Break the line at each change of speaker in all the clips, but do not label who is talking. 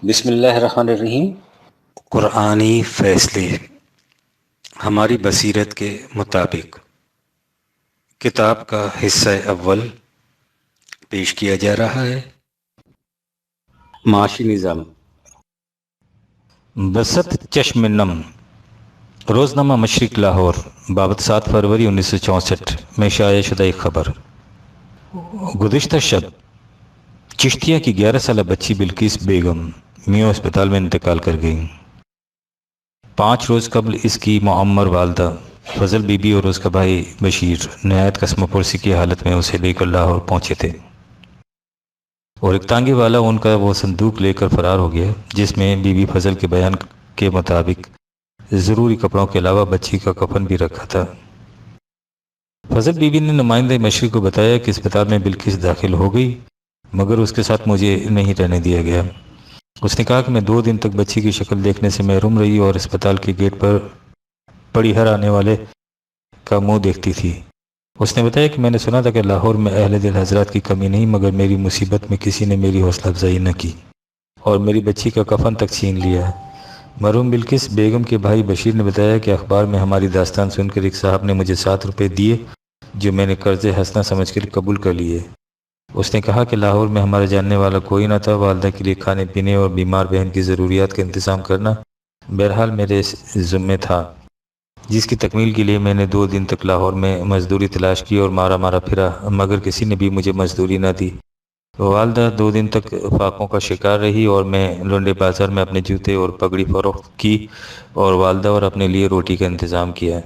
بسم اللہ الرحمن الرحیم۔
قرآنی فیصلے ہماری بصیرت کے مطابق کتاب کا حصہ اول پیش کیا جا رہا ہے۔
معاشی نظام۔
بسط چشم نم، روزنامہ مشرق لاہور، بابت 7 فروری 1964 میں شائع شدہ ایک خبر۔ گزشتہ شب چشتیہ کی 11 سالہ بچی بلقیس بیگم میو اسپتال میں انتقال کر گئی۔ 5 روز قبل اس کی معمر والدہ فضل بی بی اور اس کا بھائی بشیر نہایت قسم پرسی کی حالت میں اسے لے کر لاہور پہنچے تھے، اور ایک تانگے والا ان کا وہ صندوق لے کر فرار ہو گیا جس میں بی بی فضل کے بیان کے مطابق ضروری کپڑوں کے علاوہ بچی کا کفن بھی رکھا تھا۔ فضل بی بی نے نمائندہ مشرق کو بتایا کہ اسپتال میں بلقیس داخل ہو گئی، مگر اس کے ساتھ مجھے نہیں رہنے دیا گیا۔ اس نے کہا کہ میں 2 دن تک بچی کی شکل دیکھنے سے محروم رہی اور اسپتال کے گیٹ پر پڑی ہر آنے والے کا منہ دیکھتی تھی۔ اس نے بتایا کہ میں نے سنا تھا کہ لاہور میں اہل دل حضرات کی کمی نہیں، مگر میری مصیبت میں کسی نے میری حوصلہ افزائی نہ کی اور میری بچی کا کفن تک چھین لیا۔ مرحوم بلقیس بیگم کے بھائی بشیر نے بتایا کہ اخبار میں ہماری داستان سن کر ایک صاحب نے مجھے 7 روپے دیے جو میں نے قرض حسنہ سمجھ کر قبول کر لیے۔ اس نے کہا کہ لاہور میں ہمارا جاننے والا کوئی نہ تھا، والدہ کے لیے کھانے پینے اور بیمار بہن کی ضروریات کا انتظام کرنا بہرحال میرے ذمے تھا، جس کی تکمیل کے لیے میں نے 2 دن تک لاہور میں مزدوری تلاش کی اور مارا پھرا، مگر کسی نے بھی مجھے مزدوری نہ دی۔ والدہ 2 دن تک فاقوں کا شکار رہی اور میں لنڈے بازار میں اپنے جوتے اور پگڑی فروخت کی اور والدہ اور اپنے لیے روٹی کا انتظام کیا۔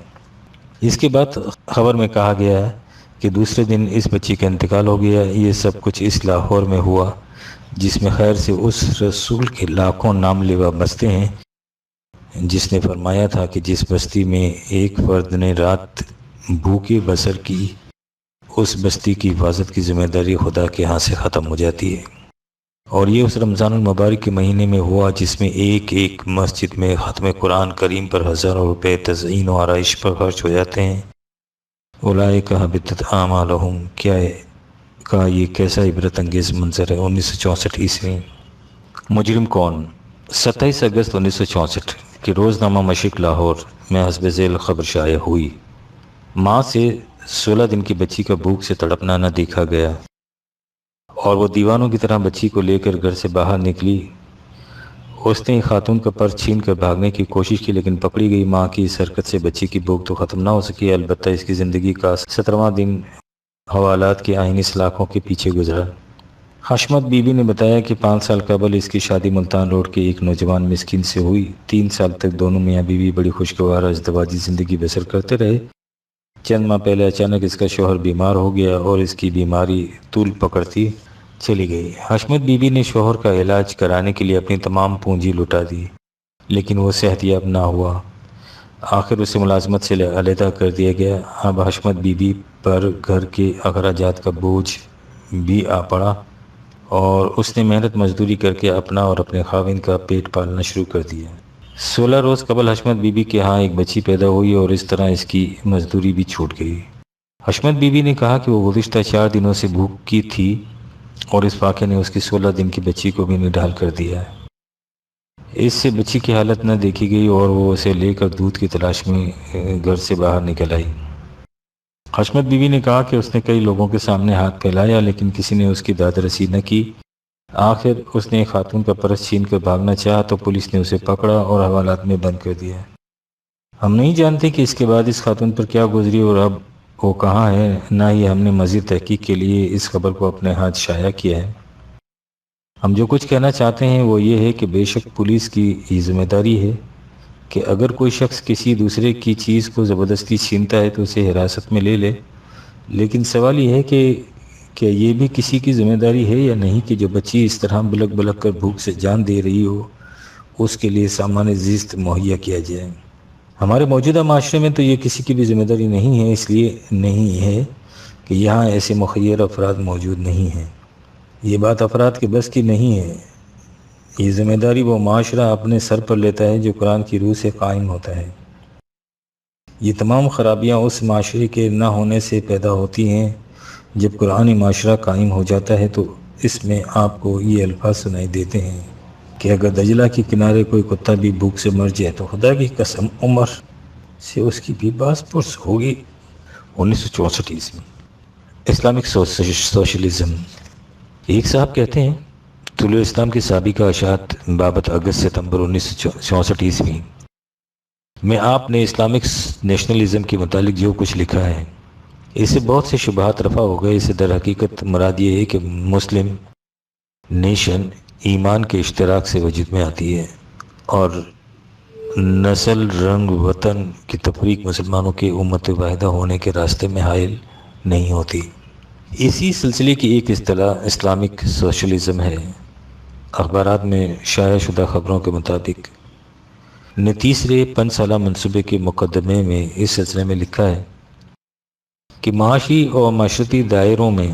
اس کے بعد خبر میں کہا گیا ہے کہ دوسرے دن اس بچی کا انتقال ہو گیا۔ یہ سب کچھ اس لاہور میں ہوا جس میں خیر سے اس رسول کے لاکھوں نام لیوا بستے ہیں جس نے فرمایا تھا کہ جس بستی میں ایک فرد نے رات بھوکے بسر کی، اس بستی کی حفاظت کی ذمہ داری خدا کے ہاں سے ختم ہو جاتی ہے۔ اور یہ اس رمضان المبارک کے مہینے میں ہوا جس میں ایک مسجد میں ختم قرآن کریم پر ہزاروں روپے تزئین و آرائش پر خرچ ہو جاتے ہیں۔ اولئک حبطت اعمالہم، کیا یہ کیسا عبرت انگیز منظر ہے۔ 1964 عیسوی۔ مجرم کون؟ 27 اگست 1964 کہ روزنامہ مشرق لاہور میں حسب ذیل خبر شائع ہوئی۔ ماں سے 16 دن کی بچی کا بھوک سے تڑپنا نہ دیکھا گیا اور وہ دیوانوں کی طرح بچی کو لے کر گھر سے باہر نکلی۔ اس نے خاتون کا پرس چھین کر بھاگنے کی کوشش کی لیکن پکڑی گئی۔ ماں کی اس حرکت سے بچی کی بھوک تو ختم نہ ہو سکی، البتہ اس کی زندگی کا 17واں دن حوالات کی آئینی سلاخوں کے پیچھے گزرا۔ حشمت بی بی نے بتایا کہ 5 سال قبل اس کی شادی ملتان روڈ کے ایک نوجوان مسکین سے ہوئی۔ 3 سال تک دونوں میاں بیوی بڑی خوشگوار ازدواجی زندگی بسر کرتے رہے۔ چند ماہ پہلے اچانک اس کا شوہر بیمار ہو گیا اور اس کی بیماری طول پکڑتی چلی گئی۔ حشمت بی بی نے شوہر کا علاج کرانے کے لیے اپنی تمام پونجی لٹا دی لیکن وہ صحت یاب نہ ہوا۔ آخر اسے ملازمت سے علیحدہ کر دیا گیا۔ اب حشمت بی بی پر گھر کے اخراجات کا بوجھ بھی آ پڑا اور اس نے محنت مزدوری کر کے اپنا اور اپنے خاوند کا پیٹ پالنا شروع کر دیا۔ 16 روز قبل حشمت بی بی کے ہاں ایک بچی پیدا ہوئی اور اس طرح اس کی مزدوری بھی چھوٹ گئی۔ حشمت بی بی نے کہا کہ وہ گزشتہ 4 دنوں سے بھوکی تھی اور اس واقعے نے اس کی 16 دن کی بچی کو بھی نڈھال کر دیا۔ اس سے بچی کی حالت نہ دیکھی گئی اور وہ اسے لے کر دودھ کی تلاش میں گھر سے باہر نکل آئی۔ حشمت بی بی نے کہا کہ اس نے کئی لوگوں کے سامنے ہاتھ پھیلایا لیکن کسی نے اس کی داد رسی نہ کی۔ آخر اس نے خاتون کا پرس چھین کر بھاگنا چاہا تو پولیس نے اسے پکڑا اور حوالات میں بند کر دیا۔ ہم نہیں جانتے کہ اس کے بعد اس خاتون پر کیا گزری اور اب وہ کہاں ہے، نہ ہی ہم نے مزید تحقیق کے لیے اس خبر کو اپنے ہاتھ شائع کیا ہے۔ ہم جو کچھ کہنا چاہتے ہیں وہ یہ ہے کہ بے شک پولیس کی یہ ذمہ داری ہے کہ اگر کوئی شخص کسی دوسرے کی چیز کو زبردستی چھینتا ہے تو اسے حراست میں لے لے، لیکن سوال یہ ہے کہ کیا یہ بھی کسی کی ذمہ داری ہے یا نہیں کہ جو بچی اس طرح بلک کر بھوک سے جان دے رہی ہو اس کے لیے سامان زیست مہیا کیا جائے۔ ہمارے موجودہ معاشرے میں تو یہ کسی کی بھی ذمہ داری نہیں ہے، اس لیے نہیں ہے کہ یہاں ایسے مخیر افراد موجود نہیں ہیں۔ یہ بات افراد کے بس کی نہیں ہے، یہ ذمہ داری وہ معاشرہ اپنے سر پر لیتا ہے جو قرآن کی روح سے قائم ہوتا ہے۔ یہ تمام خرابیاں اس معاشرے کے نہ ہونے سے پیدا ہوتی ہیں۔ جب قرآنی معاشرہ قائم ہو جاتا ہے تو اس میں آپ کو یہ الفاظ سنائی دیتے ہیں: کہ اگر دجلہ کے کنارے کوئی کتا بھی بھوک سے مر جائے تو خدا کی قسم عمر سے اس کی بھی باس پرس ہوگی۔ 1964 اسلامک سوشلزم۔ ایک صاحب کہتے ہیں طلوع اسلام کی سابقہ اشاعت بابت اگست ستمبر 1964 میں آپ نے اسلامک نیشنلزم کے متعلق جو کچھ لکھا ہے اس سے بہت سے شبہات رفع ہو گئے۔ اسے در حقیقت مراد یہ ہے کہ مسلم نیشن ایمان کے اشتراک سے وجود میں آتی ہے اور نسل، رنگ، وطن کی تفریق مسلمانوں کے امت واحدہ ہونے کے راستے میں حائل نہیں ہوتی۔ اسی سلسلے کی ایک اصطلاح اسلامک سوشلزم ہے۔ اخبارات میں شائع شدہ خبروں کے مطابق نے تیسرے 5 سالہ منصوبے کے مقدمے میں اس سلسلے میں لکھا ہے کہ معاشی اور معاشرتی دائروں میں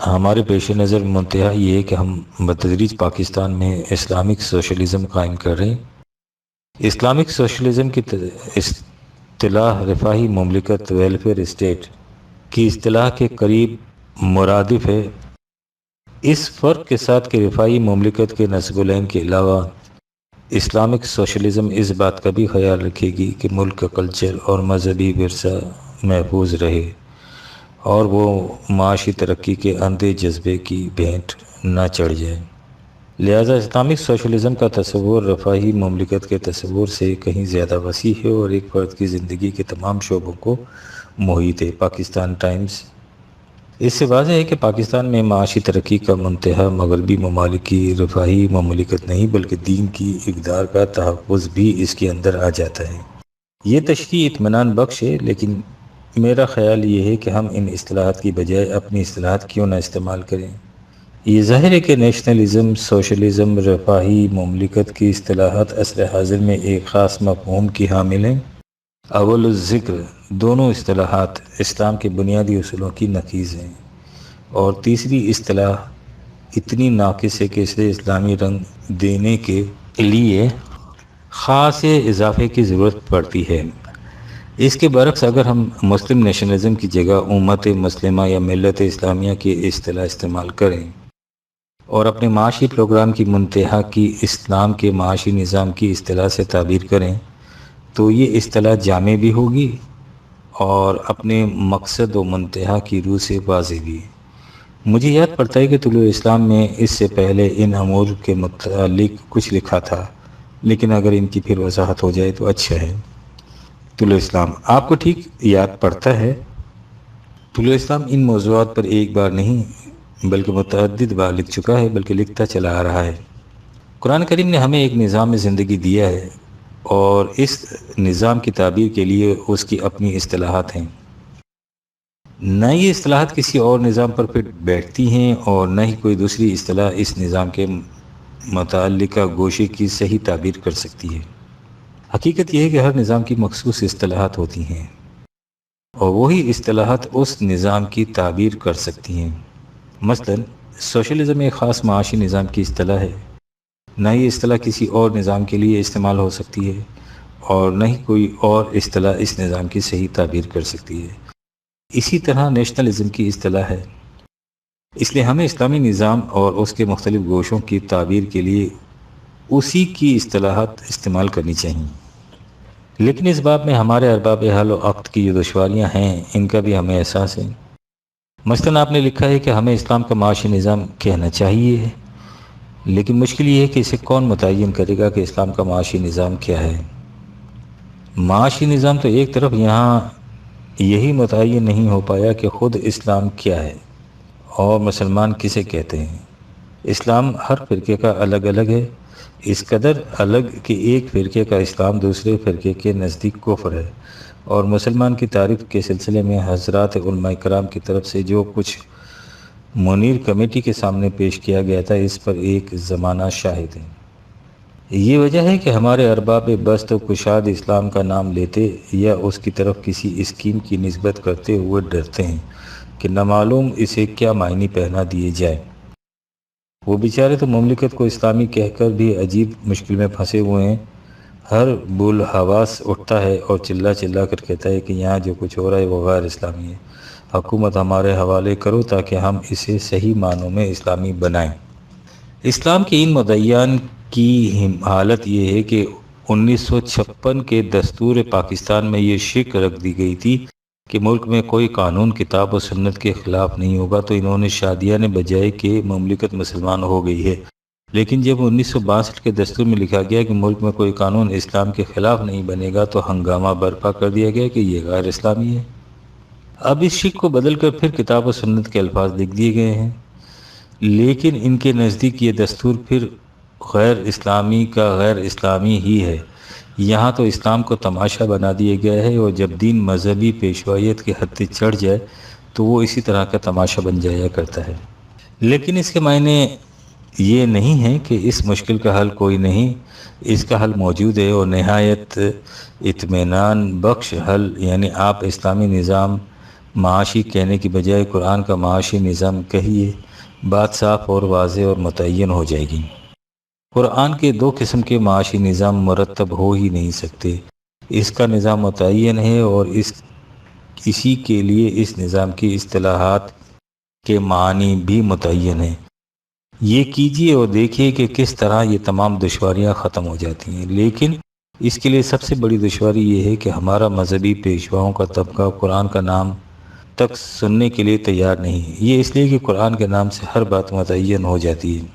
ہمارے پیش نظر منتہا یہ ہے کہ ہم بتدریج پاکستان میں اسلامک سوشلزم قائم کر رہے ہیں۔ اسلامک سوشلزم کی اصطلاح رفاہی مملکت، ویلفیئر اسٹیٹ کی اصطلاح کے قریب مرادف ہے، اس فرق کے ساتھ کہ رفاہی مملکت کے نصب العین کے علاوہ اسلامک سوشلزم اس بات کا بھی خیال رکھے گی کہ ملک کا کلچر اور مذہبی ورثہ محفوظ رہے اور وہ معاشی ترقی کے اندھے جذبے کی بھینٹ نہ چڑھ جائے۔ لہذا اسلامک سوشلزم کا تصور رفاہی مملکت کے تصور سے کہیں زیادہ وسیع ہے اور ایک فرد کی زندگی کے تمام شعبوں کو محیط ہے۔ پاکستان ٹائمز۔ اس سے واضح ہے کہ پاکستان میں معاشی ترقی کا منتہا مغربی ممالک کی رفاہی مملکت نہیں بلکہ دین کی اقدار کا تحفظ بھی اس کے اندر آ جاتا ہے۔ یہ تشریح اطمینان بخش ہے، لیکن میرا خیال یہ ہے کہ ہم ان اصطلاحات کی بجائے اپنی اصطلاحات کیوں نہ استعمال کریں۔ یہ ظاہر ہے کہ نیشنلزم، سوشلزم، رفاہی مملکت کی اصطلاحات عصر حاضر میں ایک خاص مفہوم کی حامل ہیں۔ اول الذکر دونوں اصطلاحات اسلام کے بنیادی اصولوں کی نقیض ہیں، اور تیسری اصطلاح اتنی ناقص ہے کہ اسے اسلامی رنگ دینے کے لیے خاص اضافے کی ضرورت پڑتی ہے۔ اس کے برعکس اگر ہم مسلم نیشنلزم کی جگہ امت مسلمہ یا ملت اسلامیہ کی اصطلاح استعمال کریں اور اپنے معاشی پروگرام کی منتہا کی اسلام کے معاشی نظام کی اصطلاح سے تعبیر کریں تو یہ اصطلاح جامع بھی ہوگی اور اپنے مقصد و منتہا کی روح سے واضح بھی۔ مجھے یاد پڑتا ہے کہ طلوع اسلام میں اس سے پہلے ان امور کے متعلق کچھ لکھا تھا، لیکن اگر ان کی پھر وضاحت ہو جائے تو اچھا ہے۔ طلوع اسلام آپ کو ٹھیک یاد پڑتا ہے، طلوع اسلام ان موضوعات پر ایک بار نہیں بلکہ متعدد بار لکھ چکا ہے، بلکہ لکھتا چلا آ رہا ہے۔ قرآن کریم نے ہمیں ایک نظام زندگی دیا ہے اور اس نظام کی تعبیر کے لیے اس کی اپنی اصطلاحات ہیں۔ نہ یہ اصطلاحات کسی اور نظام پر پھر بیٹھتی ہیں اور نہ ہی کوئی دوسری اصطلاح اس نظام کے متعلقہ گوشے کی صحیح تعبیر کر سکتی ہے۔ حقیقت یہ ہے کہ ہر نظام کی مخصوص اصطلاحات ہوتی ہیں اور وہی اصطلاحات اس نظام کی تعبیر کر سکتی ہیں۔ مثلا سوشلزم ایک خاص معاشی نظام کی اصطلاح ہے، نہ یہ اصطلاح کسی اور نظام کے لیے استعمال ہو سکتی ہے اور نہ ہی کوئی اور اصطلاح اس نظام کی صحیح تعبیر کر سکتی ہے۔ اسی طرح نیشنلزم کی اصطلاح ہے، اس لیے ہمیں اسلامی نظام اور اس کے مختلف گوشوں کی تعبیر کے لیے اسی کی اصطلاحات استعمال کرنی چاہیے۔ لیکن اس باب میں ہمارے ارباب حل و عقد کی جو دشواریاں ہیں ان کا بھی ہمیں احساس ہے۔ مثلا آپ نے لکھا ہے کہ ہمیں اسلام کا معاشی نظام کہنا چاہیے، لیکن مشکل یہ ہے کہ اسے کون متعین کرے گا کہ اسلام کا معاشی نظام کیا ہے۔ معاشی نظام تو ایک طرف یہاں یہی متعین نہیں ہو پایا کہ خود اسلام کیا ہے اور مسلمان کسے کہتے ہیں۔ اسلام ہر فرقے کا الگ الگ ہے، اس قدر الگ کہ ایک فرقے کا اسلام دوسرے فرقے کے نزدیک کفر ہے، اور مسلمان کی تعریف کے سلسلے میں حضرات علماء کرام کی طرف سے جو کچھ منیر کمیٹی کے سامنے پیش کیا گیا تھا اس پر ایک زمانہ شاہد ہے۔ یہ وجہ ہے کہ ہمارے ارباب بست و کشاد اسلام کا نام لیتے یا اس کی طرف کسی اسکیم کی نسبت کرتے ہوئے ڈرتے ہیں کہ نامعلوم اسے کیا معنی پہنا دیے جائے۔ وہ بیچارے تو مملکت کو اسلامی کہہ کر بھی عجیب مشکل میں پھنسے ہوئے ہیں۔ ہر بول حواس اٹھتا ہے اور چلا چلا کر کہتا ہے کہ یہاں جو کچھ ہو رہا ہے وہ غیر اسلامی ہے، حکومت ہمارے حوالے کرو تاکہ ہم اسے صحیح معنوں میں اسلامی بنائیں۔ اسلام کے ان مدعیان کی حالت یہ ہے کہ 1956 کے دستور پاکستان میں یہ شرط رکھ دی گئی تھی کہ ملک میں کوئی قانون کتاب و سنت کے خلاف نہیں ہوگا، تو انہوں نے شادیہ نے بجائے کہ مملکت مسلمان ہو گئی ہے۔ لیکن جب 1962 کے دستور میں لکھا گیا کہ ملک میں کوئی قانون اسلام کے خلاف نہیں بنے گا، تو ہنگامہ برپا کر دیا گیا کہ یہ غیر اسلامی ہے۔ اب اس شک کو بدل کر پھر کتاب و سنت کے الفاظ لکھ دیے گئے ہیں، لیکن ان کے نزدیک یہ دستور پھر غیر اسلامی کا غیر اسلامی ہی ہے۔ یہاں تو اسلام کو تماشا بنا دیا گیا ہے، اور جب دین مذہبی پیشوائیت کے حد تک چڑھ جائے تو وہ اسی طرح کا تماشا بن جایا کرتا ہے۔ لیکن اس کے معنی یہ نہیں ہے کہ اس مشکل کا حل کوئی نہیں، اس کا حل موجود ہے، اور نہایت اطمینان بخش حل، یعنی آپ اسلامی نظام معاشی کہنے کی بجائے قرآن کا معاشی نظام کہیے، بات صاف اور واضح اور متعین ہو جائے گی۔ قرآن کے دو قسم کے معاشی نظام مرتب ہو ہی نہیں سکتے، اس کا نظام متعین ہے، اور اسی کے لیے اس نظام کی اصطلاحات کے معنی بھی متعین ہیں۔ یہ کیجیے اور دیکھیے کہ کس طرح یہ تمام دشواریاں ختم ہو جاتی ہیں۔ لیکن اس کے لیے سب سے بڑی دشواری یہ ہے کہ ہمارا مذہبی پیشواؤں کا طبقہ قرآن کا نام تک سننے کے لیے تیار نہیں ہے۔ یہ اس لیے کہ قرآن کے نام سے ہر بات متعین ہو جاتی ہے،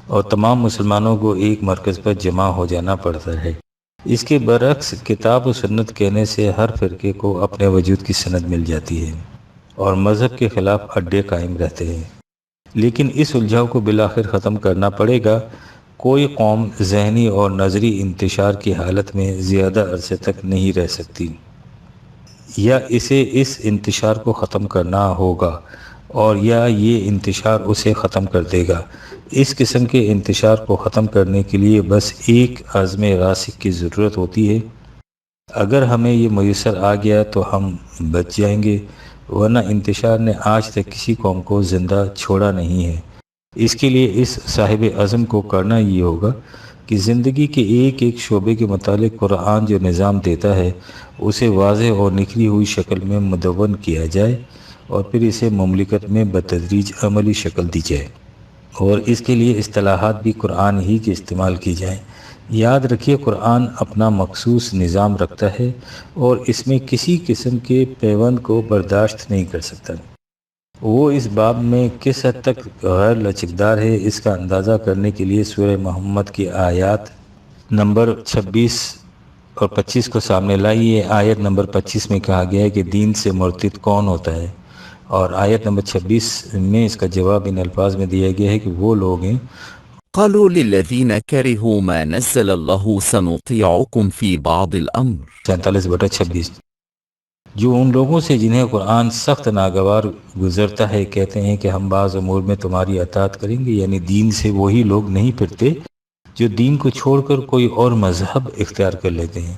اور تمام مسلمانوں کو ایک مرکز پر جمع ہو جانا پڑتا ہے۔ اس کے برعکس کتاب و سنت کہنے سے ہر فرقے کو اپنے وجود کی سند مل جاتی ہے، اور مذہب کے خلاف اڈے قائم رہتے ہیں۔ لیکن اس الجھاؤ کو بالآخر ختم کرنا پڑے گا۔ کوئی قوم ذہنی اور نظری انتشار کی حالت میں زیادہ عرصے تک نہیں رہ سکتی، یا اسے اس انتشار کو ختم کرنا ہوگا، اور یا یہ انتشار اسے ختم کر دے گا۔ اس قسم کے انتشار کو ختم کرنے کے لیے بس ایک عزم راسخ کی ضرورت ہوتی ہے۔ اگر ہمیں یہ میسر آ گیا تو ہم بچ جائیں گے، ورنہ انتشار نے آج تک کسی قوم کو زندہ چھوڑا نہیں ہے۔ اس کے لیے اس صاحب عزم کو کرنا یہ ہوگا کہ زندگی کے ایک ایک شعبے کے متعلق قرآن جو نظام دیتا ہے اسے واضح اور نکلی ہوئی شکل میں مدون کیا جائے، اور پھر اسے مملکت میں بتدریج عملی شکل دی جائے، اور اس کے لیے اصطلاحات بھی قرآن ہی کے استعمال کی جائیں۔ یاد رکھیے، قرآن اپنا مخصوص نظام رکھتا ہے، اور اس میں کسی قسم کے پیوند کو برداشت نہیں کر سکتا۔ وہ اس باب میں کس حد تک غیر لچکدار ہے، اس کا اندازہ کرنے کے لیے سورہ محمد کی آیات نمبر 26 اور 25 کو سامنے لائیے۔ آیت نمبر 25 میں کہا گیا ہے کہ دین سے مرتد کون ہوتا ہے، اور آیت نمبر 26 میں اس کا جواب ان الفاظ میں دیا گیا ہے کہ وہ لوگ ہیں
قالوا للذين كرهوا ما نزل الله سنطيعكم في بعض الأمر
47/26، جو ان لوگوں سے جنہیں قرآن سخت ناگوار گزرتا ہے کہتے ہیں کہ ہم بعض امور میں تمہاری اطاعت کریں گے، یعنی دین سے وہی لوگ نہیں پھرتے جو دین کو چھوڑ کر کوئی اور مذہب اختیار کر لیتے ہیں۔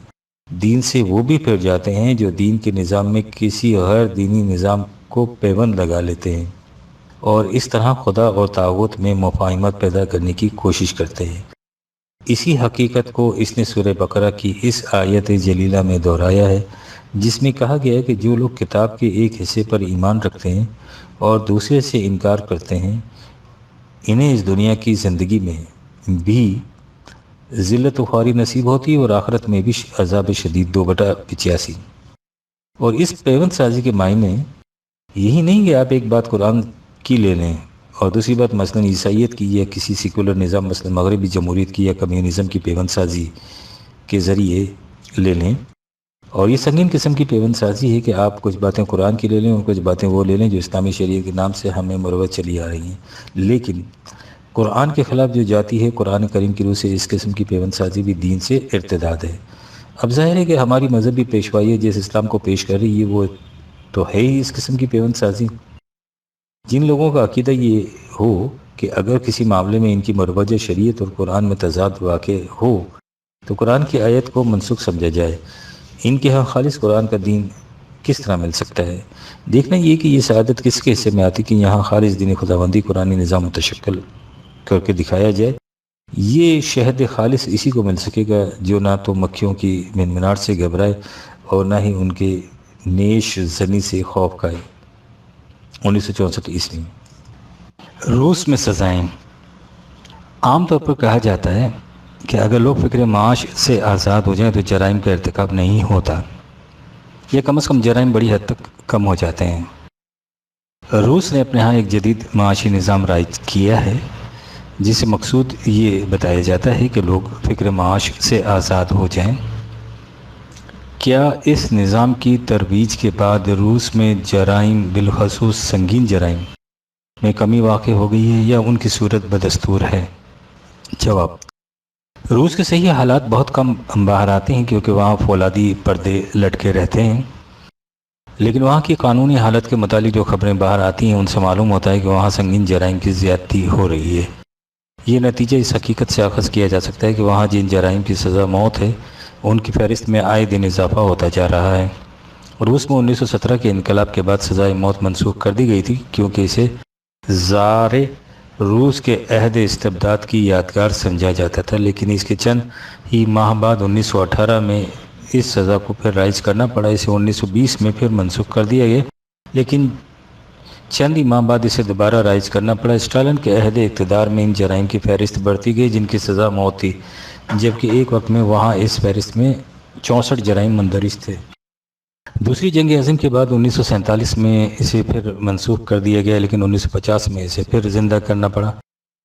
دین سے وہ بھی پھر جاتے ہیں جو دین کے نظام میں کسی غیر دینی نظام کو پیوند لگا لیتے ہیں، اور اس طرح خدا اور طاغوت میں مفاہمت پیدا کرنے کی کوشش کرتے ہیں۔ اسی حقیقت کو اس نے سورہ بقرہ کی اس آیت جلیلہ میں دہرایا ہے، جس میں کہا گیا ہے کہ جو لوگ کتاب کے ایک حصے پر ایمان رکھتے ہیں اور دوسرے سے انکار کرتے ہیں، انہیں اس دنیا کی زندگی میں بھی ذلت و خواری نصیب ہوتی ہے، اور آخرت میں بھی عذاب شدید 2/85۔ اور اس پیوند سازی کے معنی یہی نہیں کہ آپ ایک بات قرآن کی لے لیں اور دوسری بات مثلا عیسائیت کی یا کسی سیکولر نظام مثلا مغربی جمہوریت کی یا کمیونزم کی پیوند سازی کے ذریعے لے لیں، اور یہ سنگین قسم کی پیوند سازی ہے کہ آپ کچھ باتیں قرآن کی لے لیں اور کچھ باتیں وہ لے لیں جو اسلامی شریعت کے نام سے ہمیں مروج چلی آ رہی ہیں، لیکن قرآن کے خلاف جو جاتی ہے قرآن کریم کی روح سے اس قسم کی پیوند سازی بھی دین سے ارتداد ہے۔ اب ظاہر ہے کہ ہماری مذہبی پیشوائی جس اسلام کو پیش کر رہی ہے وہ تو ہے ہی اس قسم کی پیوند سازی۔ جن لوگوں کا عقیدہ یہ ہو کہ اگر کسی معاملے میں ان کی مروجہ شریعت اور قرآن میں تضاد واقع ہو تو قرآن کی آیت کو منسوخ سمجھا جائے، ان کے ہاں خالص قرآن کا دین کس طرح مل سکتا ہے؟ دیکھنا یہ کہ یہ سعادت کس کے حصے میں آتی کہ یہاں خالص دین خداوندی قرآنی نظام متشکل کر کے دکھایا جائے۔ یہ شہد خالص اسی کو مل سکے گا جو نہ تو مکھیوں کی منمناہٹ سے گھبرائے اور نہ ہی ان کے نیش زنی سے خوف کھائے۔ 1964 عیسوی۔ روس میں سزائیں۔ عام طور پر کہا جاتا ہے کہ اگر لوگ فکر معاش سے آزاد ہو جائیں تو جرائم کا ارتکاب نہیں ہوتا، یا کم از کم جرائم بڑی حد تک کم ہو جاتے ہیں۔ روس نے اپنے ہاں ایک جدید معاشی نظام رائج کیا ہے جس سے مقصود یہ بتایا جاتا ہے کہ لوگ فکر معاش سے آزاد ہو جائیں۔ کیا اس نظام کی ترویج کے بعد روس میں جرائم بالخصوص سنگین جرائم میں کمی واقع ہو گئی ہے یا ان کی صورت بدستور ہے؟ جواب: روس کے صحیح حالات بہت کم باہر آتے ہیں کیونکہ وہاں فولادی پردے لٹکے رہتے ہیں، لیکن وہاں کی قانونی حالت کے متعلق جو خبریں باہر آتی ہیں ان سے معلوم ہوتا ہے کہ وہاں سنگین جرائم کی زیادتی ہو رہی ہے۔ یہ نتیجہ اس حقیقت سے اخذ کیا جا سکتا ہے کہ وہاں جن جرائم کی سزا موت ہے ان کی فہرست میں آئے دن اضافہ ہوتا جا رہا ہے۔ روس میں 1917 کے انقلاب کے بعد سزائے موت منسوخ کر دی گئی تھی کیونکہ اسے زار روس کے عہد استبداد کی یادگار سمجھا جاتا تھا، لیکن اس کے چند ہی ماہ بعد 1918 میں اس سزا کو پھر رائج کرنا پڑا۔ اسے 1920 میں پھر منسوخ کر دیا گیا، لیکن چند ہی ماہ بعد اسے دوبارہ رائج کرنا پڑا۔ اسٹالن کے عہد اقتدار میں ان جرائم کی فہرست بڑھتی گئی جن کی سزا موت تھی، جبکہ ایک وقت میں وہاں اس فہرست میں 64 جرائم مندرج تھے۔ دوسری جنگ عظیم کے بعد 1947 میں اسے پھر منسوخ کر دیا گیا، لیکن 1950 میں اسے پھر زندہ کرنا پڑا۔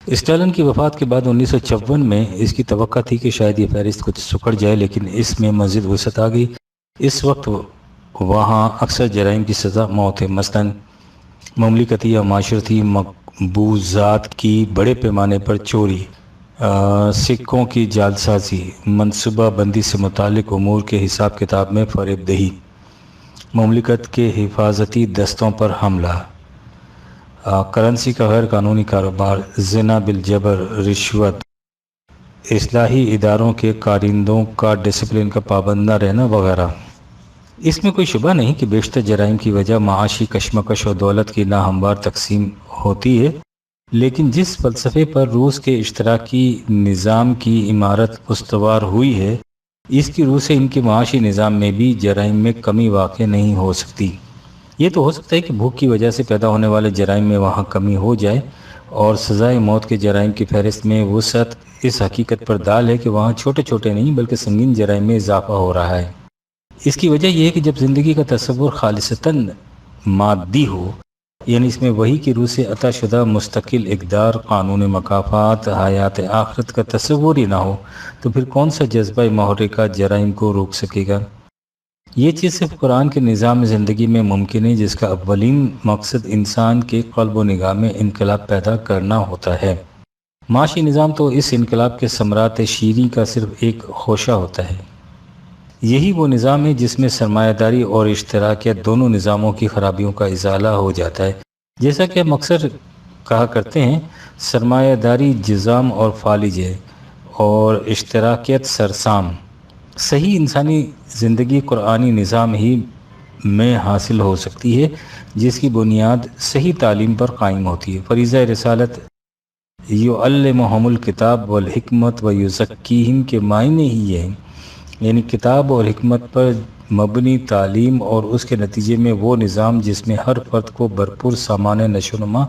اسٹالن کی وفات کے بعد 1954 میں اس کی توقع تھی کہ شاید یہ فہرست کچھ سکڑ جائے، لیکن اس میں مزید وسعت آ گئی۔ اس وقت وہاں اکثر جرائم کی سزا موت ہے، مثلاً مملکتی یا معاشرتی مقبوضات کی بڑے پیمانے پر چوری، سکوں کی جعلسازی، منصوبہ بندی سے متعلق امور کے حساب کتاب میں فریب دہی، مملکت کے حفاظتی دستوں پر حملہ، کرنسی کا غیر قانونی کاروبار، زنا بالجبر، رشوت، اصلاحی اداروں کے کارندوں کا ڈسپلن کا پابند نہ رہنا وغیرہ۔ اس میں کوئی شبہ نہیں کہ بیشتر جرائم کی وجہ معاشی کشمکش اور دولت کی ناہموار تقسیم ہوتی ہے، لیکن جس فلسفے پر روس کے اشتراکی نظام کی عمارت استوار ہوئی ہے، اس کی روح سے ان کے معاشی نظام میں بھی جرائم میں کمی واقع نہیں ہو سکتی۔ یہ تو ہو سکتا ہے کہ بھوک کی وجہ سے پیدا ہونے والے جرائم میں وہاں کمی ہو جائے، اور سزائے موت کے جرائم کی فہرست میں وسعت اس حقیقت پر دال ہے کہ وہاں چھوٹے چھوٹے نہیں بلکہ سنگین جرائم میں اضافہ ہو رہا ہے۔ اس کی وجہ یہ ہے کہ جب زندگی کا تصور خالصتاً مادی ہو، یعنی اس میں وحی کی روح سے عطا شدہ مستقل اقدار، قانون مکافات، حیات آخرت کا تصور ہی نہ ہو، تو پھر کون سا جذبہ محرکہ جرائم کو روک سکے گا؟ یہ چیز صرف قرآن کے نظام زندگی میں ممکن ہے جس کا اولین مقصد انسان کے قلب و نگاہ میں انقلاب پیدا کرنا ہوتا ہے۔ معاشی نظام تو اس انقلاب کے ثمرات شیریں کا صرف ایک خوشہ ہوتا ہے۔ یہی وہ نظام ہے جس میں سرمایہ داری اور اشتراکیت دونوں نظاموں کی خرابیوں کا ازالہ ہو جاتا ہے۔ جیسا کہ ہم اکثر کہا کرتے ہیں، سرمایہ داری جزام اور فالج ہے اور اشتراکیت سرسام۔ صحیح انسانی زندگی قرآنی نظام ہی میں حاصل ہو سکتی ہے جس کی بنیاد صحیح تعلیم پر قائم ہوتی ہے۔ فریضہ رسالت یعلمہم الکتاب والحکمت ویزکیہم کے معنی ہی یہ ہیں، یعنی کتاب اور حکمت پر مبنی تعلیم اور اس کے نتیجے میں وہ نظام جس میں ہر فرد کو بھرپور سامان نشو و نما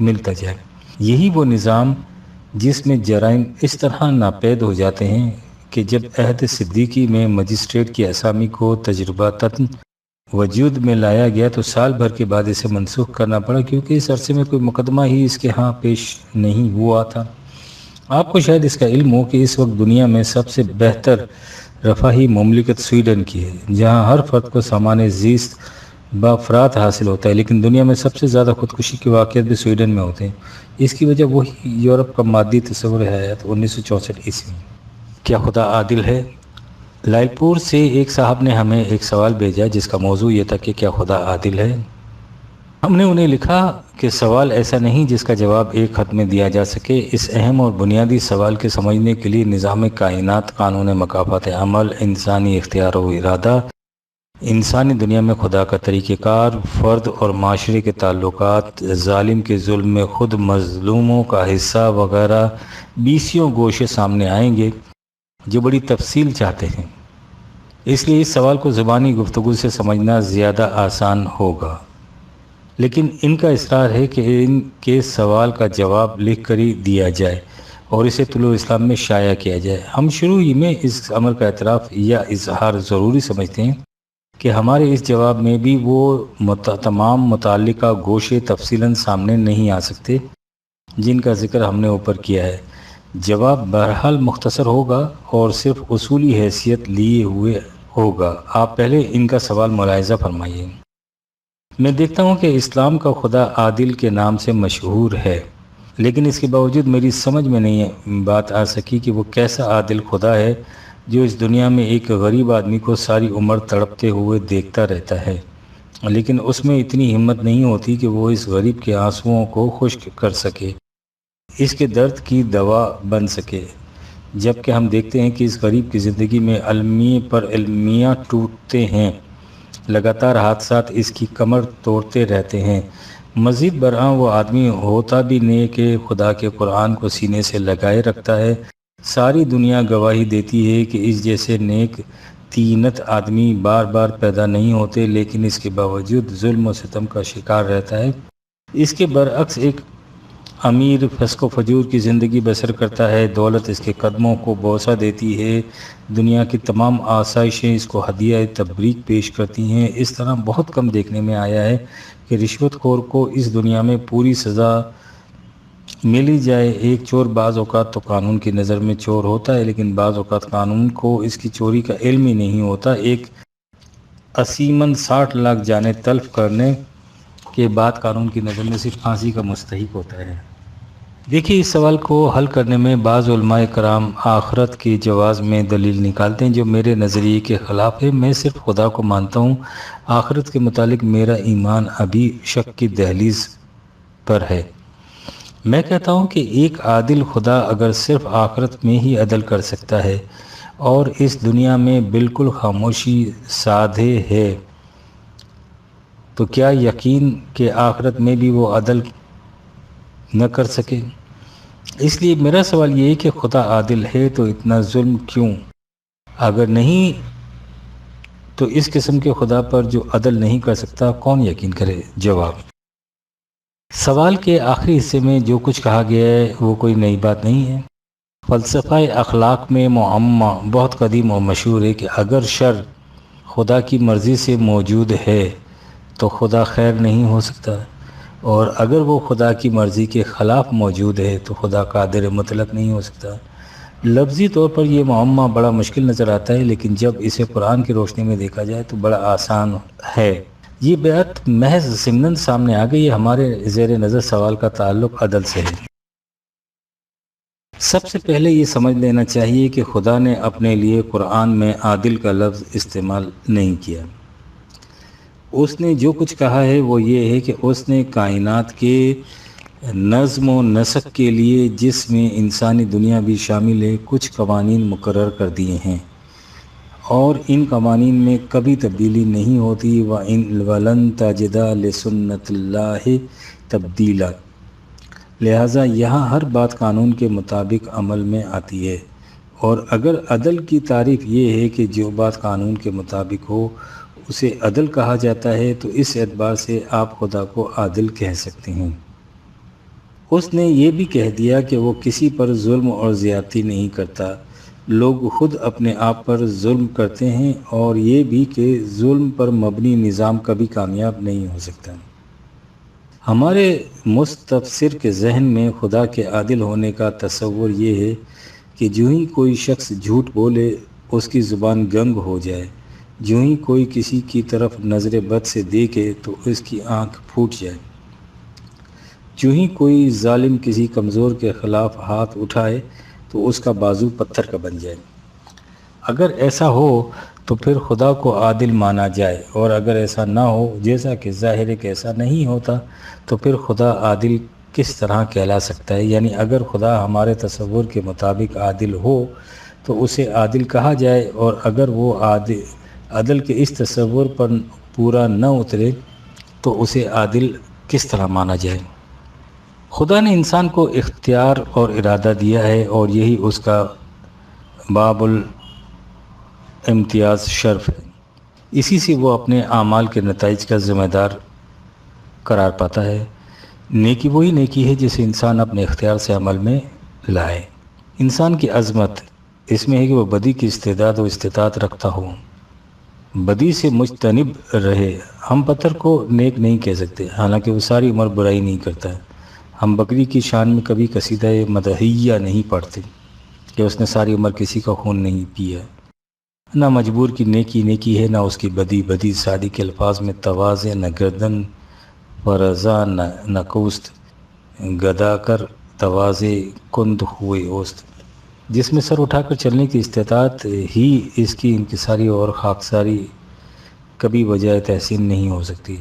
ملتا جائے۔ یہی وہ نظام جس میں جرائم اس طرح ناپید ہو جاتے ہیں کہ جب عہد صدیقی میں مجسٹریٹ کی اسامی کو تجرباتاً وجود میں لایا گیا تو سال بھر کے بعد اسے منسوخ کرنا پڑا کیونکہ اس عرصے میں کوئی مقدمہ ہی اس کے ہاں پیش نہیں ہوا تھا۔ آپ کو شاید اس کا علم ہو کہ اس وقت دنیا میں سب سے بہتر رفاہی مملکت سویڈن کی ہے، جہاں ہر فرد کو سامان زیست بافرات حاصل ہوتا ہے، لیکن دنیا میں سب سے زیادہ خودکشی کے واقعات بھی سویڈن میں ہوتے ہیں۔ اس کی وجہ وہی یورپ کا مادی تصور حیات 1964 عیسوی۔ کیا خدا عادل ہے؟ لائل پور سے ایک صاحب نے ہمیں ایک سوال بھیجا جس کا موضوع یہ تھا کہ کیا خدا عادل ہے؟ ہم نے انہیں لکھا کہ سوال ایسا نہیں جس کا جواب ایک خط میں دیا جا سکے۔ اس اہم اور بنیادی سوال کے سمجھنے کے لیے نظام کائنات، قانون مکافات عمل، انسانی اختیار و ارادہ، انسانی دنیا میں خدا کا طریقہ کار، فرد اور معاشرے کے تعلقات، ظالم کے ظلم میں خود مظلوموں کا حصہ وغیرہ 20 گوشے سامنے آئیں گے جو بڑی تفصیل چاہتے ہیں۔ اس لیے اس سوال کو زبانی گفتگو سے سمجھنا زیادہ آسان ہوگا، لیکن ان کا اصرار ہے کہ ان کے سوال کا جواب لکھ کر ہی دیا جائے، اور اسے طلوع اسلام میں شائع کیا جائے۔ ہم شروع ہی میں اس عمل کا اعتراف یا اظہار ضروری سمجھتے ہیں کہ ہمارے اس جواب میں بھی وہ تمام متعلقہ گوشے تفصیلاً سامنے نہیں آ سکتے جن کا ذکر ہم نے اوپر کیا ہے۔ جواب بہرحال مختصر ہوگا اور صرف اصولی حیثیت لیے ہوئے ہوگا۔ آپ پہلے ان کا سوال ملاحظہ فرمائیے۔ میں دیکھتا ہوں کہ اسلام کا خدا عادل کے نام سے مشہور ہے، لیکن اس کے باوجود میری سمجھ میں نہیں بات آ سکی کہ وہ کیسا عادل خدا ہے جو اس دنیا میں ایک غریب آدمی کو ساری عمر تڑپتے ہوئے دیکھتا رہتا ہے، لیکن اس میں اتنی ہمت نہیں ہوتی کہ وہ اس غریب کے آنسوؤں کو خشک کر سکے، اس کے درد کی دوا بن سکے، جبکہ ہم دیکھتے ہیں کہ اس غریب کی زندگی میں المیہ پر المیہ ٹوٹتے ہیں، لگاتار حادثات اس کی کمر توڑتے رہتے ہیں۔ مزید برآں وہ آدمی ہوتا بھی نیک کہ خدا کے قرآن کو سینے سے لگائے رکھتا ہے۔ ساری دنیا گواہی دیتی ہے کہ اس جیسے نیک تینت آدمی بار بار پیدا نہیں ہوتے، لیکن اس کے باوجود ظلم و ستم کا شکار رہتا ہے۔ اس کے برعکس ایک امیر فسق و فجور کی زندگی بسر کرتا ہے، دولت اس کے قدموں کو بوسہ دیتی ہے، دنیا کی تمام آسائشیں اس کو ہدیہ تبریک پیش کرتی ہیں۔ اس طرح بہت کم دیکھنے میں آیا ہے کہ رشوت خور کو اس دنیا میں پوری سزا ملی جائے۔ ایک چور بعض اوقات تو قانون کی نظر میں چور ہوتا ہے، لیکن بعض اوقات قانون کو اس کی چوری کا علم ہی نہیں ہوتا۔ ایک عصیمن 60 لاکھ جانیں تلف کرنے کے بعد قانون کی نظر میں صرف پھانسی کا مستحق ہوتا ہے۔ دیکھیے، اس سوال کو حل کرنے میں بعض علماء کرام آخرت کے جواز میں دلیل نکالتے ہیں جو میرے نظریے کے خلاف ہے۔ میں صرف خدا کو مانتا ہوں، آخرت کے متعلق میرا ایمان ابھی شک کی دہلیز پر ہے۔ میں کہتا ہوں کہ ایک عادل خدا اگر صرف آخرت میں ہی عدل کر سکتا ہے اور اس دنیا میں بالکل خاموشی سادھے ہے، تو کیا یقین کہ آخرت میں بھی وہ عدل نہ کر سکے؟ اس لیے میرا سوال یہ ہے کہ خدا عادل ہے تو اتنا ظلم کیوں؟ اگر نہیں تو اس قسم کے خدا پر جو عدل نہیں کر سکتا کون یقین کرے؟ جواب: سوال کے آخری حصے میں جو کچھ کہا گیا ہے وہ کوئی نئی بات نہیں ہے۔ فلسفہ اخلاق میں معمہ بہت قدیم اور مشہور ہے کہ اگر شر خدا کی مرضی سے موجود ہے تو خدا خیر نہیں ہو سکتا، اور اگر وہ خدا کی مرضی کے خلاف موجود ہے تو خدا قادر مطلق نہیں ہو سکتا۔ لفظی طور پر یہ معمہ بڑا مشکل نظر آتا ہے، لیکن جب اسے قرآن کی روشنی میں دیکھا جائے تو بڑا آسان ہے۔ یہ بات محض ضمناً سامنے آ گئی ہے۔ ہمارے زیر نظر سوال کا تعلق عدل سے ہے۔ سب سے پہلے یہ سمجھ لینا چاہیے کہ خدا نے اپنے لیے قرآن میں عادل کا لفظ استعمال نہیں کیا۔ اس نے جو کچھ کہا ہے وہ یہ ہے کہ اس نے کائنات کے نظم و نسق کے لیے، جس میں انسانی دنیا بھی شامل ہے، کچھ قوانین مقرر کر دیے ہیں، اور ان قوانین میں کبھی تبدیلی نہیں ہوتی۔ وَلَن تَجِدَ لِسُنَّتِ اللَّهِ تَبْدِيلًا۔ لہٰذا یہاں ہر بات قانون کے مطابق عمل میں آتی ہے، اور اگر عدل کی تعریف یہ ہے کہ جو بات قانون کے مطابق ہو اسے عدل کہا جاتا ہے، تو اس اعتبار سے آپ خدا کو عادل کہہ سکتے ہیں۔ اس نے یہ بھی کہہ دیا کہ وہ کسی پر ظلم اور زیادتی نہیں کرتا۔ لوگ خود اپنے آپ پر ظلم کرتے ہیں، اور یہ بھی کہ ظلم پر مبنی نظام کبھی کامیاب نہیں ہو سکتا۔ ہمارے مستبصر کے ذہن میں خدا کے عادل ہونے کا تصور یہ ہے کہ جو ہی کوئی شخص جھوٹ بولے اس کی زبان گنگ ہو جائے، جو ہی کوئی کسی کی طرف نظر بد سے دیکھے تو اس کی آنکھ پھوٹ جائے، جو ہی کوئی ظالم کسی کمزور کے خلاف ہاتھ اٹھائے تو اس کا بازو پتھر کا بن جائے۔ اگر ایسا ہو تو پھر خدا کو عادل مانا جائے، اور اگر ایسا نہ ہو، جیسا کہ ظاہر ہے کہ ایسا نہیں ہوتا، تو پھر خدا عادل کس طرح کہلا سکتا ہے؟ یعنی اگر خدا ہمارے تصور کے مطابق عادل ہو تو اسے عادل کہا جائے، اور اگر وہ عدل کے اس تصور پر پورا نہ اترے تو اسے عادل کس طرح مانا جائے؟ خدا نے انسان کو اختیار اور ارادہ دیا ہے، اور یہی اس کا باب الامتیاز شرف ہے۔ اسی سے وہ اپنے اعمال کے نتائج کا ذمہ دار قرار پاتا ہے۔ نیکی وہی نیکی ہے جسے انسان اپنے اختیار سے عمل میں لائے۔ انسان کی عظمت اس میں ہے کہ وہ بدی کی استعداد و استطاعت رکھتا ہو، بدی سے مجتنب رہے۔ ہم پتھر کو نیک نہیں کہہ سکتے حالانکہ وہ ساری عمر برائی نہیں کرتا ہے۔ ہم بکری کی شان میں کبھی قصیدہ مدحیہ نہیں پڑھتے کہ اس نے ساری عمر کسی کا خون نہیں پیا۔ نہ مجبور کی نیکی نیکی ہے، نہ اس کی بدی بدی۔ سادی کے الفاظ میں تواضع، نہ گردن فرزا، نہ کوست گدا کر تواضع کند ہوئے اوست۔ جس میں سر اٹھا کر چلنے کی استطاعت ہی اس کی انکساری اور خاکساری کبھی بجائے تحسین نہیں ہو سکتی۔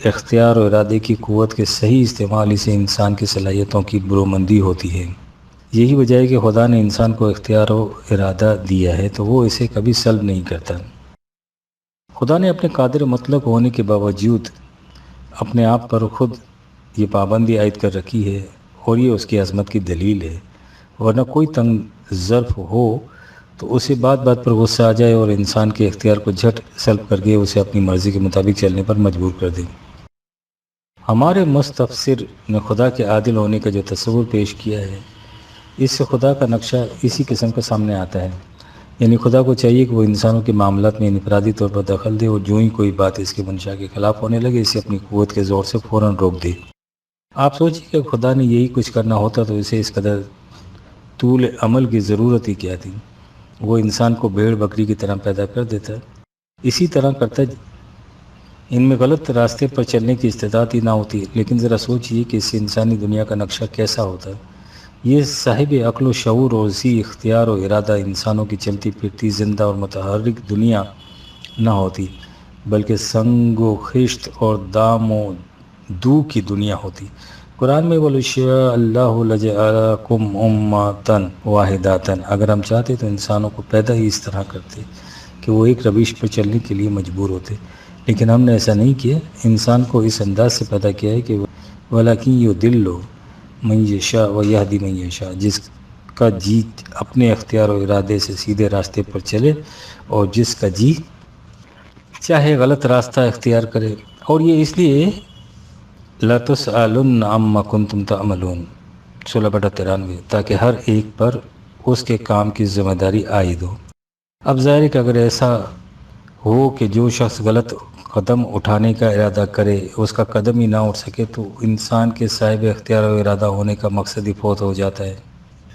اختیار و ارادے کی قوت کے صحیح استعمال سے انسان کی صلاحیتوں کی برومندی ہوتی ہے۔ یہی وجہ ہے کہ خدا نے انسان کو اختیار و ارادہ دیا ہے تو وہ اسے کبھی سلب نہیں کرتا۔ خدا نے اپنے قادر مطلق ہونے کے باوجود اپنے آپ پر خود یہ پابندی عائد کر رکھی ہے، اور یہ اس کی عظمت کی دلیل ہے۔ ورنہ کوئی تنگ ظرف ہو تو اسے بات بات پر غصہ آ جائے اور انسان کے اختیار کو جھٹ سلب کر کے اسے اپنی مرضی کے مطابق چلنے پر مجبور کر دے۔ ہمارے مستفسر نے خدا کے عادل ہونے کا جو تصور پیش کیا ہے، اس سے خدا کا نقشہ اسی قسم کا سامنے آتا ہے۔ یعنی خدا کو چاہیے کہ وہ انسانوں کے معاملات میں انفرادی طور پر دخل دے، اور جو ہی کوئی بات اس کے منشا کے خلاف ہونے لگے اسے اپنی قوت کے زور سے فوراً روک دے۔ آپ سوچیے کہ خدا نے یہی کچھ کرنا ہوتا تو اسے اس قدر طول عمل کی ضرورت ہی کیا تھی؟ وہ انسان کو بھیڑ بکری کی طرح پیدا کر دیتا، اسی طرح کرتا ان میں غلط راستے پر چلنے کی استطاعت ہی نہ ہوتی۔ لیکن ذرا سوچیے کہ اس سے انسانی دنیا کا نقشہ کیسا ہوتا۔ یہ صاحب عقل و شعور اور ذی اختیار و ارادہ انسانوں کی چلتی پھرتی زندہ اور متحرک دنیا نہ ہوتی، بلکہ سنگ و خشت اور دام و دو کی دنیا ہوتی۔ قرآن میں وَلَوْ شَاءَ اللَّهُ لَجَعَلَكُمْ أُمَّةً وَاحِدَةً، اگر ہم چاہتے تو انسانوں کو پیدا ہی اس طرح کرتے کہ وہ ایک روش پر چلنے کے لیے مجبور ہوتے، لیکن ہم نے ایسا نہیں کیا۔ انسان کو اس انداز سے پیدا کیا ہے کہ وَلَكِنْ يُضِلُّ مَن يَشَاءُ وَيَهْدِي مَن يَشَاءُ، جس کا جی اپنے اختیار و ارادے سے سیدھے راستے پر چلے اور جس کا جی چاہے غلط راستہ اختیار کرے۔ اور یہ اس لیے لَتُسْأَلُنَّ عَمَّا كُنتُمْ تَعْمَلُونَ 16/93، تاکہ ہر ایک پر اس کے کام کی ذمہ داری عائد ہو۔ اب ظاہر ہے کہ اگر ایسا ہو کہ جو شخص غلط قدم اٹھانے کا ارادہ کرے اس کا قدم ہی نہ اٹھ سکے تو انسان کے صاحب اختیار و ارادہ ہونے کا مقصد ہی فوت ہو جاتا ہے،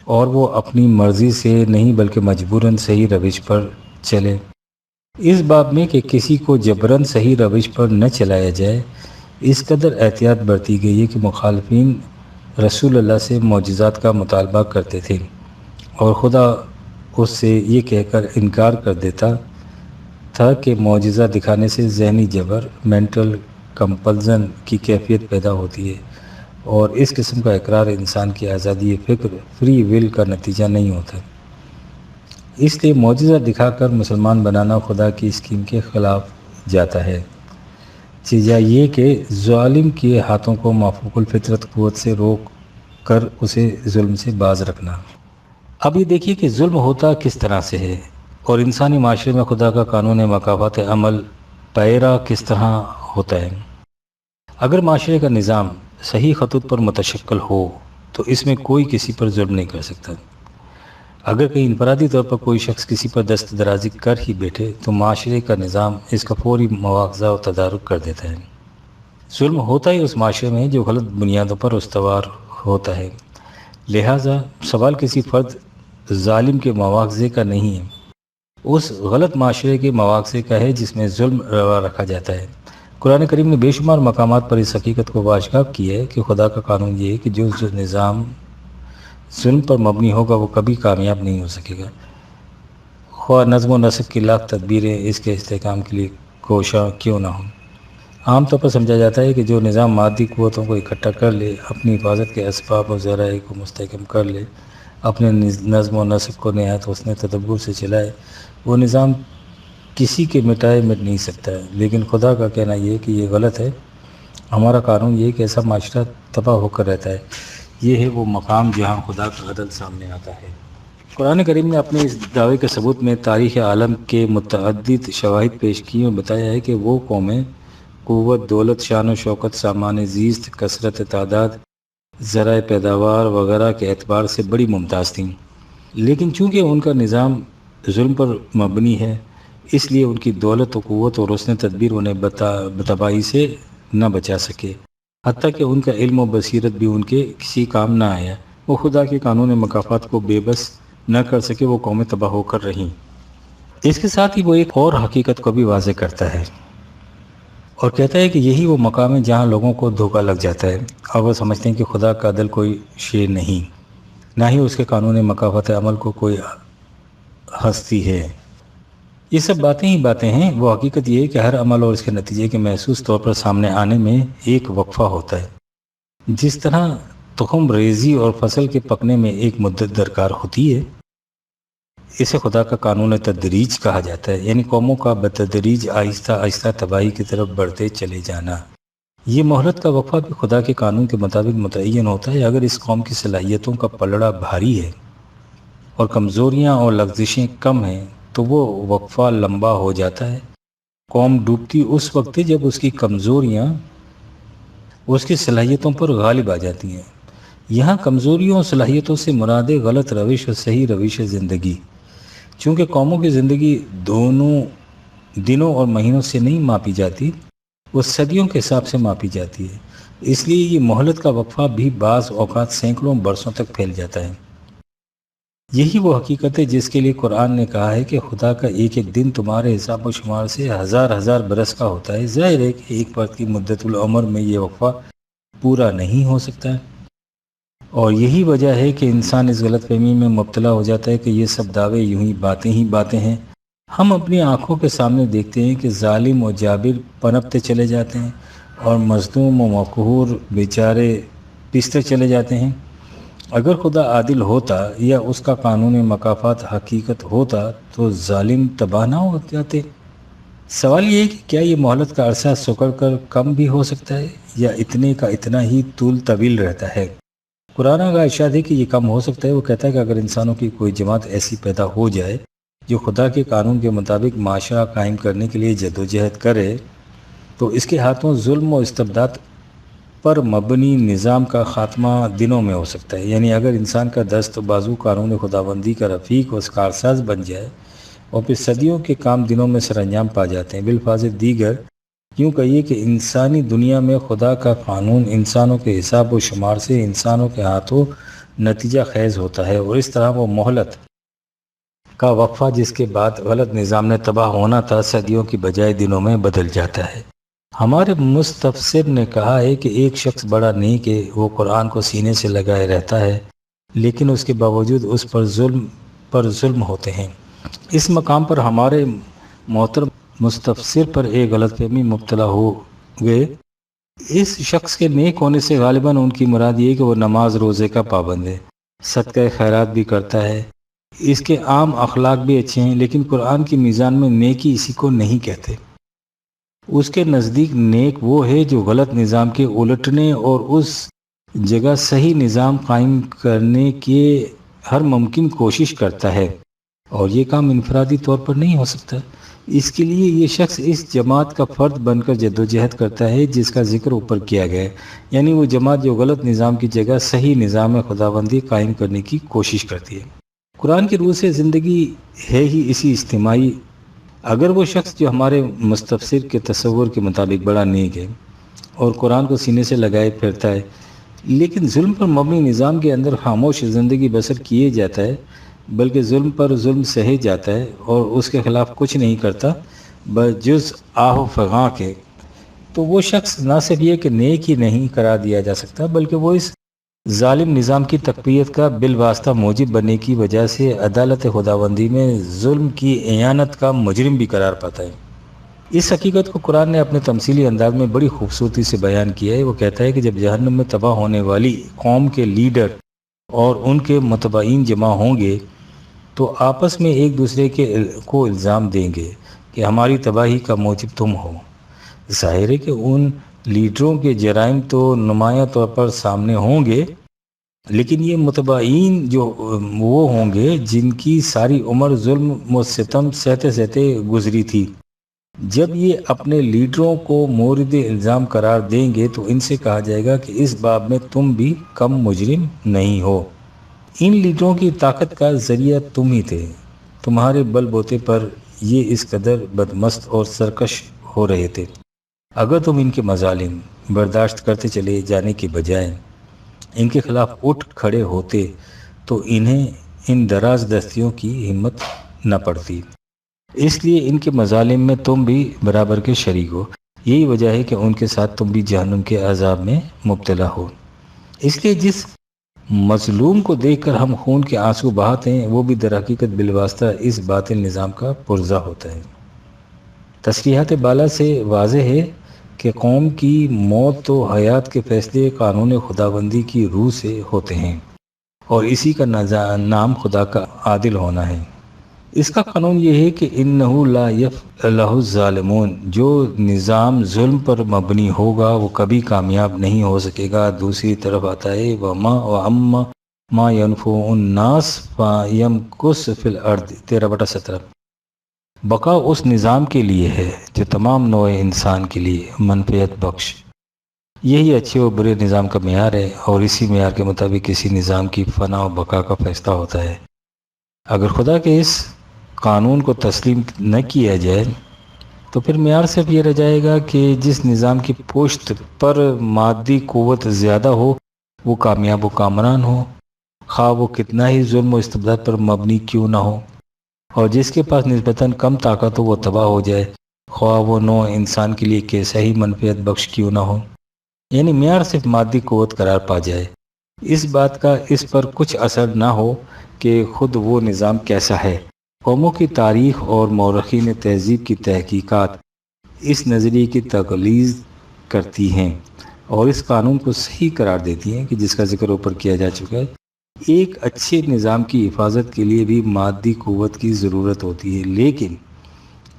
اور وہ اپنی مرضی سے نہیں بلکہ مجبوراً صحیح روش پر چلے۔ اس باب میں کہ کسی کو جبراً صحیح روش پر نہ چلایا جائے، اس قدر احتیاط برتی گئی ہے کہ مخالفین رسول اللہ سے معجزات کا مطالبہ کرتے تھے، اور خدا اس سے یہ کہہ کر انکار کر دیتا تھا کہ معجزہ دکھانے سے ذہنی جبر، مینٹل کمپلزن کی کیفیت پیدا ہوتی ہے، اور اس قسم کا اقرار انسان کی آزادی فکر فری ول کا نتیجہ نہیں ہوتا۔ اس لیے معجزہ دکھا کر مسلمان بنانا خدا کی اسکیم کے خلاف جاتا ہے، چیزا یہ کہ ظالم کے ہاتھوں کو مافوق الفطرت قوت سے روک کر اسے ظلم سے باز رکھنا۔ اب یہ دیکھیے کہ ظلم ہوتا کس طرح سے ہے، اور انسانی معاشرے میں خدا کا قانون مکافات عمل پیرا کس طرح ہوتا ہے۔ اگر معاشرے کا نظام صحیح خطوط پر متشکل ہو تو اس میں کوئی کسی پر ظلم نہیں کر سکتا۔ اگر کہیں انفرادی طور پر کوئی شخص کسی پر دست درازی کر ہی بیٹھے تو معاشرے کا نظام اس کا فوری مواخذہ و تدارک کر دیتا ہے۔ ظلم ہوتا ہی اس معاشرے میں جو غلط بنیادوں پر استوار ہوتا ہے، لہٰذا سوال کسی فرد ظالم کے مواخذے کا نہیں ہے، اس غلط معاشرے کے مواخذے کا ہے جس میں ظلم روا رکھا جاتا ہے۔ قرآن کریم نے بے شمار مقامات پر اس حقیقت کو واشگاف کیا ہے کہ خدا کا قانون یہ ہے کہ جو نظام ظلم پر مبنی ہوگا وہ کبھی کامیاب نہیں ہو سکے گا، خواہ نظم و نسق کی لاکھ تدبیریں اس کے استحکام کے لیے کوشاں کیوں نہ ہوں۔ عام طور پر سمجھا جاتا ہے کہ جو نظام مادی قوتوں کو اکٹھا کر لے، اپنی حفاظت کے اسباب و ذرائع کو مستحکم کر لے، اپنے نظم و نسق کو نہایت حسن تدبر سے چلائے، وہ نظام کسی کے مٹائے مٹ نہیں سکتا ہے۔ لیکن خدا کا کہنا یہ ہے کہ یہ غلط ہے، ہمارا قانون یہ ہے کہ ایسا معاشرہ تباہ ہو کر رہتا ہے۔ یہ ہے وہ مقام جہاں خدا کا عدل سامنے آتا ہے۔ قرآن کریم نے اپنے اس دعوے کے ثبوت میں تاریخ عالم کے متعدد شواہد پیش کیے اور بتایا ہے کہ وہ قومیں قوت، دولت، شان و شوکت، سامان زیست، کثرت تعداد، ذرائع پیداوار وغیرہ کے اعتبار سے بڑی ممتاز تھیں، لیکن چونکہ ان کا نظام ظلم پر مبنی ہے، اس لیے ان کی دولت و قوت اور حسن تدبیر انہیں تباہی سے نہ بچا سکے، حتیٰ کہ ان کا علم و بصیرت بھی ان کے کسی کام نہ آیا۔ وہ خدا کے قانون مکافات کو بے بس نہ کر سکے، وہ قومیں تباہ ہو کر رہیں۔ اس کے ساتھ ہی وہ ایک اور حقیقت کو بھی واضح کرتا ہے اور کہتا ہے کہ یہی وہ مقام ہے جہاں لوگوں کو دھوکہ لگ جاتا ہے اور وہ سمجھتے ہیں کہ خدا کا عدل کوئی شے نہیں، نہ ہی اس کے قانون مکافات عمل کو کوئی ہستی ہے۔ یہ سب باتیں ہی باتیں ہیں، وہ حقیقت یہ ہے کہ ہر عمل اور اس کے نتیجے کے محسوس طور پر سامنے آنے میں ایک وقفہ ہوتا ہے۔ جس طرح تخم ریزی اور فصل کے پکنے میں ایک مدت درکار ہوتی ہے، اسے خدا کا قانون تدریج کہا جاتا ہے، یعنی قوموں کا بتدریج آہستہ آہستہ تباہی کی طرف بڑھتے چلے جانا۔ یہ مہلت کا وقفہ بھی خدا کے قانون کے مطابق متعین ہوتا ہے۔ اگر اس قوم کی صلاحیتوں کا پلڑا بھاری ہے اور کمزوریاں اور لغزشیں کم ہیں تو وہ وقفہ لمبا ہو جاتا ہے۔ قوم ڈوبتی اس وقت ہے جب اس کی کمزوریاں اس کی صلاحیتوں پر غالب آ جاتی ہیں۔ یہاں کمزوریوں اور صلاحیتوں سے مراد غلط روش اور صحیح روش زندگی۔ چونکہ قوموں کی زندگی دونوں دنوں اور مہینوں سے نہیں ماپی جاتی، وہ صدیوں کے حساب سے ماپی جاتی ہے، اس لیے یہ مہلت کا وقفہ بھی بعض اوقات سینکڑوں برسوں تک پھیل جاتا ہے۔ یہی وہ حقیقت ہے جس کے لیے قرآن نے کہا ہے کہ خدا کا ایک ایک دن تمہارے حساب و شمار سے ہزار ہزار برس کا ہوتا ہے۔ ظاہر ہے کہ ایک وقت کی مدت العمر میں یہ وقفہ پورا نہیں ہو سکتا ہے، اور یہی وجہ ہے کہ انسان اس غلط فہمی میں مبتلا ہو جاتا ہے کہ یہ سب دعوے یوں ہی باتیں ہیں۔ ہم اپنی آنکھوں کے سامنے دیکھتے ہیں کہ ظالم و جابر پنپتے چلے جاتے ہیں اور مظلوم و مقہور بیچارے پستے چلے جاتے ہیں۔ اگر خدا عادل ہوتا یا اس کا قانون مکافات حقیقت ہوتا تو ظالم تباہ نہ ہو جاتے۔ سوال یہ ہے کہ کیا یہ مہلت کا عرصہ سکڑ کر کم بھی ہو سکتا ہے یا اتنے کا اتنا ہی طول طویل رہتا ہے؟ قرآن کا ارشاد ہے کہ یہ کم ہو سکتا ہے۔ وہ کہتا ہے کہ اگر انسانوں کی کوئی جماعت ایسی پیدا ہو جائے جو خدا کے قانون کے مطابق معاشرہ قائم کرنے کے لیے جدوجہد کرے تو اس کے ہاتھوں ظلم و استبداد پر مبنی نظام کا خاتمہ دنوں میں ہو سکتا ہے۔ یعنی اگر انسان کا دست و بازو قانون خداوندی کا رفیق و کارساز بن جائے اور پھر صدیوں کے کام دنوں میں سر انجام پا جاتے ہیں۔ بالفاظ دیگر یوں کہیے کہ انسانی دنیا میں خدا کا قانون انسانوں کے حساب و شمار سے انسانوں کے ہاتھوں نتیجہ خیز ہوتا ہے، اور اس طرح وہ مہلت کا وقفہ جس کے بعد غلط نظام نے تباہ ہونا تھا صدیوں کی بجائے دنوں میں بدل جاتا ہے۔ ہمارے مستفسر نے کہا ہے کہ ایک شخص بڑا نیک ہے، وہ قرآن کو سینے سے لگائے رہتا ہے لیکن اس کے باوجود اس پر ظلم ہوتے ہیں۔ اس مقام پر ہمارے محترم مستفسر پر ایک غلط فہمی مبتلا ہو گئے۔ اس شخص کے نیک ہونے سے غالباً ان کی مراد یہ کہ وہ نماز روزے کا پابند ہے، صدقہ خیرات بھی کرتا ہے، اس کے عام اخلاق بھی اچھے ہیں، لیکن قرآن کی میزان میں نیکی اسی کو نہیں کہتے۔ اس کے نزدیک نیک وہ ہے جو غلط نظام کے الٹنے اور اس جگہ صحیح نظام قائم کرنے کی ہر ممکن کوشش کرتا ہے، اور یہ کام انفرادی طور پر نہیں ہو سکتا۔ اس کے لیے یہ شخص اس جماعت کا فرد بن کر جدوجہد کرتا ہے جس کا ذکر اوپر کیا گیا ہے، یعنی وہ جماعت جو غلط نظام کی جگہ صحیح نظام خداوندی قائم کرنے کی کوشش کرتی ہے۔ قرآن کی روح سے زندگی ہے ہی اسی اجتماعی۔ اگر وہ شخص جو ہمارے مستفسر کے تصور کے مطابق بڑا نیک ہے اور قرآن کو سینے سے لگائے پھرتا ہے لیکن ظلم پر مبنی نظام کے اندر خاموش زندگی بسر کیے جاتا ہے، بلکہ ظلم پر ظلم سہے جاتا ہے اور اس کے خلاف کچھ نہیں کرتا بجز آہ و فغاں کے، تو وہ شخص نہ صرف یہ کہ نیک ہی نہیں قرار دیا جا سکتا بلکہ وہ اس ظالم نظام کی تقویت کا بالواسطہ موجب بننے کی وجہ سے عدالت خداوندی میں ظلم کی اعانت کا مجرم بھی قرار پاتا ہے۔ اس حقیقت کو قرآن نے اپنے تمثیلی انداز میں بڑی خوبصورتی سے بیان کیا ہے۔ وہ کہتا ہے کہ جب جہنم میں تباہ ہونے والی قوم کے لیڈر اور ان کے متبعین جمع ہوں گے تو آپس میں ایک دوسرے کو الزام دیں گے کہ ہماری تباہی کا موجب تم ہو۔ ظاہر ہے کہ ان لیڈروں کے جرائم تو نمایاں طور پر سامنے ہوں گے، لیکن یہ متبعین جو وہ ہوں گے جن کی ساری عمر ظلم و ستم سہتے سہتے گزری تھی، جب یہ اپنے لیڈروں کو مورد الزام قرار دیں گے تو ان سے کہا جائے گا کہ اس باب میں تم بھی کم مجرم نہیں ہو۔ ان لیڈروں کی طاقت کا ذریعہ تم ہی تھے، تمہارے بل بوتے پر یہ اس قدر بدمست اور سرکش ہو رہے تھے۔ اگر تم ان کے مظالم برداشت کرتے چلے جانے کے بجائے ان کے خلاف اٹھ کھڑے ہوتے تو انہیں ان دراز دستیوں کی ہمت نہ پڑتی۔ اس لیے ان کے مظالم میں تم بھی برابر کے شریک ہو، یہی وجہ ہے کہ ان کے ساتھ تم بھی جہنم کے عذاب میں مبتلا ہو۔ اس لیے جس مظلوم کو دیکھ کر ہم خون کے آنسو بہاتے ہیں وہ بھی در حقیقت بالواسطہ اس باطل نظام کا پرزہ ہوتا ہے۔ تصریحات بالا سے واضح ہے کہ قوم کی موت تو حیات کے فیصلے قانون خداوندی کی روح سے ہوتے ہیں، اور اسی کا نام خدا کا عادل ہونا ہے۔ اس کا قانون یہ ہے کہ انہو لا یفلح الظالمون، جو نظام ظلم پر مبنی ہوگا وہ کبھی کامیاب نہیں ہو سکے گا۔ دوسری طرف آتا ہے وَأَمَّا مَا يَنْفُعُ النَّاسَ فَيَمْكُثُ فِي الْأَرْضِ 13/17۔ بقا اس نظام کے لیے ہے جو تمام نوع انسان کے لیے منفعت بخش۔ یہی اچھے و برے نظام کا معیار ہے، اور اسی معیار کے مطابق کسی نظام کی فنا و بقا کا فیصلہ ہوتا ہے۔ اگر خدا کے اس قانون کو تسلیم نہ کیا جائے تو پھر معیار صرف یہ رہ جائے گا کہ جس نظام کی پشت پر مادی قوت زیادہ ہو وہ کامیاب و کامران ہو، خواہ وہ کتنا ہی ظلم و استبداد پر مبنی کیوں نہ ہو، اور جس کے پاس نسبتاً کم طاقت ہو وہ تباہ ہو جائے، خواہ وہ نوع انسان کے لیے کیسا ہی منفعت بخش کیوں نہ ہو۔ یعنی معیار صرف مادی قوت قرار پا جائے، اس بات کا اس پر کچھ اثر نہ ہو کہ خود وہ نظام کیسا ہے۔ قوموں کی تاریخ اور مورخین تہذیب کی تحقیقات اس نظریے کی تغلیظ کرتی ہیں اور اس قانون کو صحیح قرار دیتی ہیں کہ جس کا ذکر اوپر کیا جا چکا ہے۔ ایک اچھے نظام کی حفاظت کے لیے بھی مادی قوت کی ضرورت ہوتی ہے، لیکن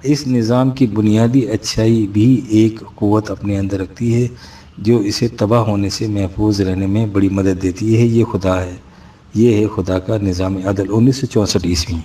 اس نظام کی بنیادی اچھائی بھی ایک قوت اپنے اندر رکھتی ہے جو اسے تباہ ہونے سے محفوظ رہنے میں بڑی مدد دیتی ہے۔ یہ خدا ہے، یہ ہے خدا کا نظام عدل۔ 1964 عیسوی۔